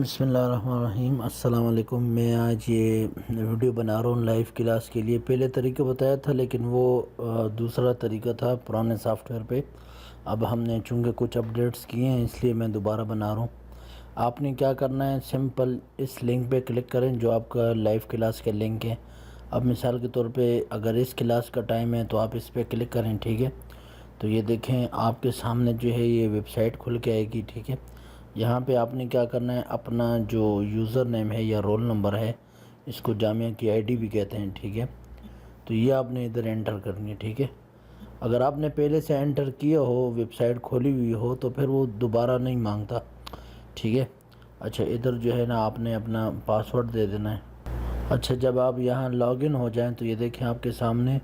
بسم اللہ الرحمن الرحیم۔ السلام علیکم۔ میں آج یہ ویڈیو بنا رہا ہوں لائیو کلاس کے لیے۔ پہلے طریقہ بتایا تھا لیکن وہ دوسرا طریقہ تھا پرانے سافٹ ویئر پہ۔ اب ہم نے چونکہ کچھ اپڈیٹس کیے ہیں اس لیے میں دوبارہ بنا رہا ہوں۔ آپ نے کیا کرنا ہے، سمپل اس لنک پہ کلک کریں جو آپ کا لائیو کلاس کا لنک ہے۔ اب مثال کے طور پہ اگر اس کلاس کا ٹائم ہے تو آپ اس پہ کلک کریں، ٹھیک ہے۔ تو یہ دیکھیں آپ کے سامنے جو ہے یہ ویب سائٹ کھل کے آئے گی، ٹھیک ہے۔ یہاں پہ آپ نے کیا کرنا ہے، اپنا جو یوزر نیم ہے یا رول نمبر ہے، اس کو جامعہ کی آئی ڈی بھی کہتے ہیں، ٹھیک ہے۔ تو یہ آپ نے ادھر انٹر کرنی ہے، ٹھیک ہے۔ اگر آپ نے پہلے سے انٹر کیا ہو، ویب سائٹ کھولی ہوئی ہو، تو پھر وہ دوبارہ نہیں مانگتا، ٹھیک ہے۔ اچھا ادھر جو ہے نا آپ نے اپنا پاسورڈ دے دینا ہے۔ اچھا جب آپ یہاں لاگ ان ہو جائیں تو یہ دیکھیں آپ کے سامنے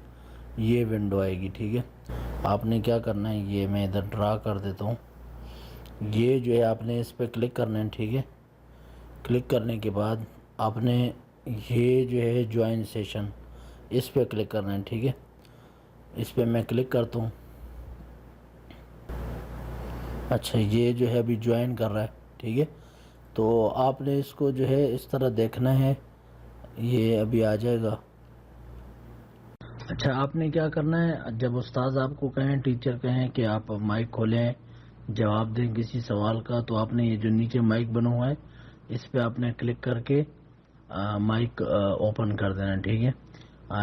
یہ ونڈو آئے گی، ٹھیک ہے۔ آپ نے کیا کرنا ہے، یہ میں ادھر ڈرا کر دیتا ہوں۔ یہ جو ہے آپ نے اس پہ کلک کرنا ہے، ٹھیک ہے۔ کلک کرنے کے بعد آپ نے یہ جو ہے جوائن سیشن اس پہ کلک کرنا ہے، ٹھیک ہے۔ اس پہ میں کلک کرتا ہوں۔ اچھا یہ جو ہے ابھی جوائن کر رہا ہے، ٹھیک ہے۔ تو آپ نے اس کو جو ہے اس طرح دیکھنا ہے، یہ ابھی آ جائے گا۔ اچھا آپ نے کیا کرنا ہے، جب استاد آپ کو کہیں، ٹیچر کہیں کہ آپ مائک کھولیں جواب دیں کسی سوال کا، تو آپ نے یہ جو نیچے مائک بنا ہوا ہے اس پہ آپ نے کلک کر کے مائک اوپن کر دینا، ٹھیک ہے۔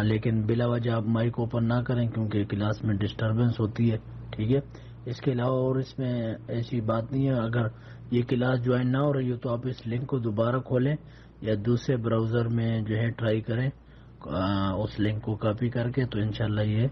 لیکن بلا وجہ آپ مائک اوپن نہ کریں کیونکہ کلاس میں ڈسٹربنس ہوتی ہے، ٹھیک ہے۔ اس کے علاوہ اور اس میں ایسی بات نہیں ہے، اگر یہ کلاس جوائن نہ ہو رہی ہو تو آپ اس لنک کو دوبارہ کھولیں یا دوسرے براؤزر میں جو ہے ٹرائی کریں، اس لنک کو کاپی کر کے، تو انشاءاللہ یہ